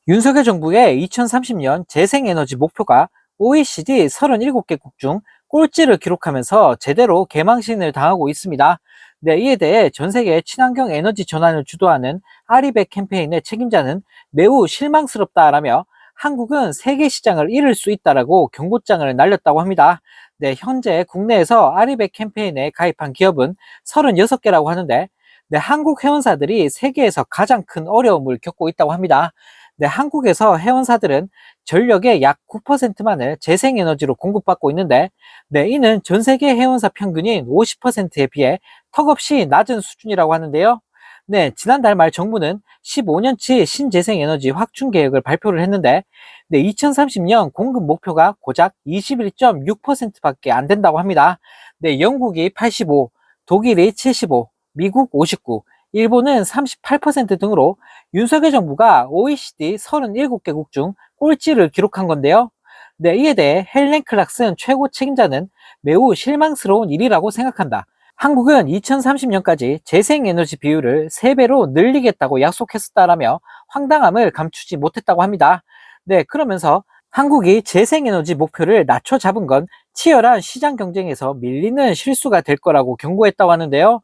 윤석열 정부의 2030년 재생에너지 목표가 OECD 37개국 중 꼴찌를 기록하면서 제대로 개망신을 당하고 있습니다. 네, 이에 대해 전 세계 친환경 에너지 전환을 주도하는 아리백 캠페인의 책임자는 매우 실망스럽다라며 한국은 세계 시장을 잃을 수 있다라고 경고장을 날렸다고 합니다. 네, 현재 국내에서 아리백 캠페인에 가입한 기업은 36개라고 하는데, 네, 한국 회원사들이 세계에서 가장 큰 어려움을 겪고 있다고 합니다. 네, 한국에서 회원사들은 전력의 약 9%만을 재생에너지로 공급받고 있는데, 네, 이는 전 세계 회원사 평균인 50%에 비해 턱없이 낮은 수준이라고 하는데요. 네, 지난달 말 정부는 15년치 신재생에너지 확충 계획을 발표를 했는데, 네, 2030년 공급 목표가 고작 21.6%밖에 안 된다고 합니다. 네, 영국이 85, 독일이 75, 미국 59, 일본은 38% 등으로 윤석열 정부가 OECD 37개국 중 꼴찌를 기록한 건데요. 네, 이에 대해 헬렌 클락슨 최고 책임자는 매우 실망스러운 일이라고 생각한다. 한국은 2030년까지 재생에너지 비율을 3배로 늘리겠다고 약속했었다라며 황당함을 감추지 못했다고 합니다. 네, 그러면서 한국이 재생에너지 목표를 낮춰 잡은 건 치열한 시장 경쟁에서 밀리는 실수가 될 거라고 경고했다고 하는데요.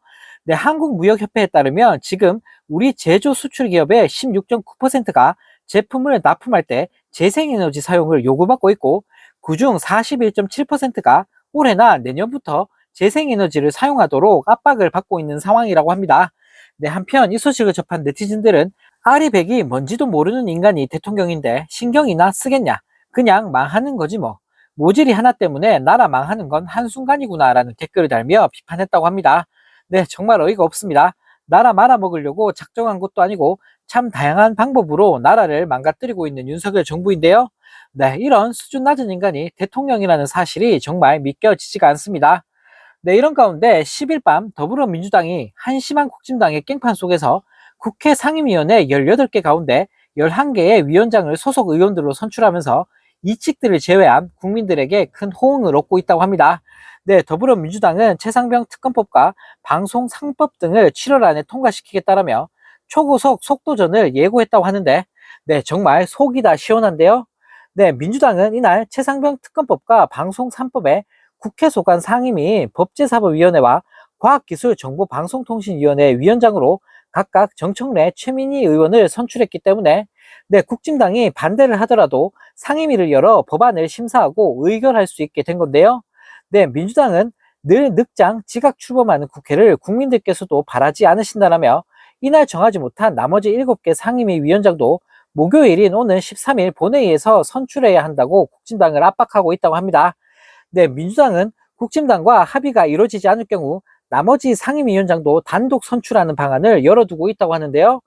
네, 한국무역협회에 따르면 지금 우리 제조 수출 기업의 16.9%가 제품을 납품할 때 재생에너지 사용을 요구받고 있고, 그중 41.7%가 올해나 내년부터 재생에너지를 사용하도록 압박을 받고 있는 상황이라고 합니다. 네, 한편 이 소식을 접한 네티즌들은 아리백이 뭔지도 모르는 인간이 대통령인데 신경이나 쓰겠냐? 그냥 망하는 거지 뭐. 모질이 하나 때문에 나라 망하는 건 한순간이구나 라는 댓글을 달며 비판했다고 합니다. 네, 정말 어이가 없습니다. 나라 말아먹으려고 작정한 것도 아니고 참 다양한 방법으로 나라를 망가뜨리고 있는 윤석열 정부인데요. 네, 이런 수준 낮은 인간이 대통령이라는 사실이 정말 믿겨지지가 않습니다. 네, 이런 가운데 10일 밤 더불어민주당이 한심한 국진당의 깽판 속에서 국회 상임위원회 18개 가운데 11개의 위원장을 소속 의원들로 선출하면서 이직들을 제외한 국민들에게 큰 호응을 얻고 있다고 합니다. 네, 더불어민주당은 최상병 특검법과 방송상법 등을 7월 안에 통과시키겠다라며 초고속 속도전을 예고했다고 하는데, 네, 정말 속이 다 시원한데요. 네, 민주당은 이날 최상병 특검법과 방송 3법에 국회 소관 상임위 법제사법위원회와 과학기술정보방송통신위원회 위원장으로 각각 정청래, 최민희 의원을 선출했기 때문에, 네, 국진당이 반대를 하더라도 상임위를 열어 법안을 심사하고 의결할 수 있게 된 건데요. 네, 민주당은 늘 늑장 지각 출범하는 국회를 국민들께서도 바라지 않으신다라며 이날 정하지 못한 나머지 7개 상임위 위원장도 목요일인 오늘 13일 본회의에서 선출해야 한다고 국진당을 압박하고 있다고 합니다. 네, 민주당은 국힘당과 합의가 이루어지지 않을 경우 나머지 상임위원장도 단독 선출하는 방안을 열어두고 있다고 하는데요.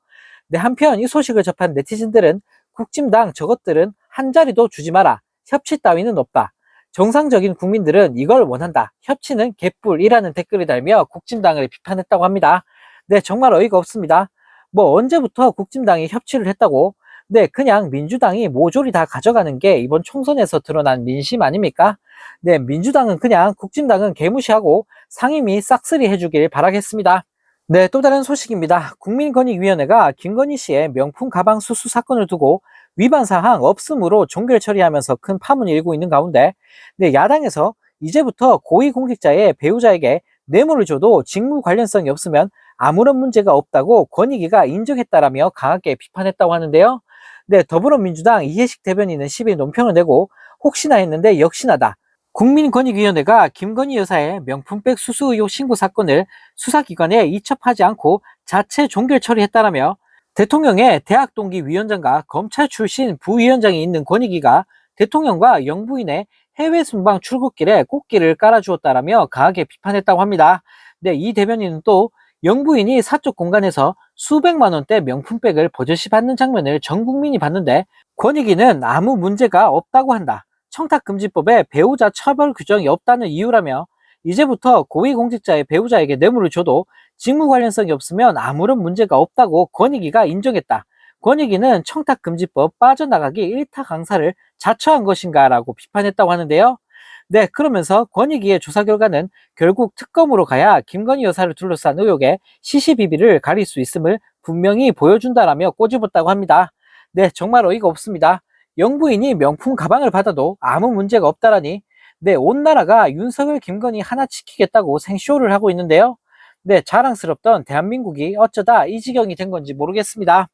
네, 한편 이 소식을 접한 네티즌들은 국힘당 저것들은 한 자리도 주지 마라. 협치 따위는 없다. 정상적인 국민들은 이걸 원한다. 협치는 개뿔이라는 댓글을 달며 국힘당을 비판했다고 합니다. 네, 정말 어이가 없습니다. 뭐 언제부터 국힘당이 협치를 했다고? 네, 그냥 민주당이 모조리 다 가져가는 게 이번 총선에서 드러난 민심 아닙니까? 네, 민주당은 그냥 국힘당은 개무시하고 상임위 싹쓸이 해주길 바라겠습니다. 네, 또 다른 소식입니다. 국민권익위원회가 김건희 씨의 명품 가방 수수 사건을 두고 위반 사항 없음으로 종결 처리하면서 큰 파문이 일고 있는 가운데, 네, 야당에서 이제부터 고위공직자의 배우자에게 뇌물을 줘도 직무 관련성이 없으면 아무런 문제가 없다고 권익위가 인정했다라며 강하게 비판했다고 하는데요. 네, 더불어민주당 이해식 대변인은 10일 논평을 내고 혹시나 했는데 역시나다. 국민권익위원회가 김건희 여사의 명품백 수수 의혹 신고 사건을 수사기관에 이첩하지 않고 자체 종결 처리했다라며 대통령의 대학 동기 위원장과 검찰 출신 부위원장이 있는 권익위가 대통령과 영부인의 해외 순방 출국길에 꽃길을 깔아주었다라며 강하게 비판했다고 합니다. 네, 이 대변인은 또 영부인이 사적 공간에서 수백만 원대 명품백을 버젓이 받는 장면을 전 국민이 봤는데 권익위는 아무 문제가 없다고 한다. 청탁금지법에 배우자 처벌 규정이 없다는 이유라며 이제부터 고위공직자의 배우자에게 뇌물을 줘도 직무 관련성이 없으면 아무런 문제가 없다고 권익위가 인정했다. 권익위는 청탁금지법 빠져나가기 일타 강사를 자처한 것인가 라고 비판했다고 하는데요. 네, 그러면서 권익위의 조사 결과는 결국 특검으로 가야 김건희 여사를 둘러싼 의혹에 시시비비를 가릴 수 있음을 분명히 보여준다라며 꼬집었다고 합니다. 네, 정말 어이가 없습니다. 영부인이 명품 가방을 받아도 아무 문제가 없다라니, 네, 온 나라가 윤석열, 김건희 하나 지키겠다고 생쇼를 하고 있는데요. 네, 자랑스럽던 대한민국이 어쩌다 이 지경이 된 건지 모르겠습니다.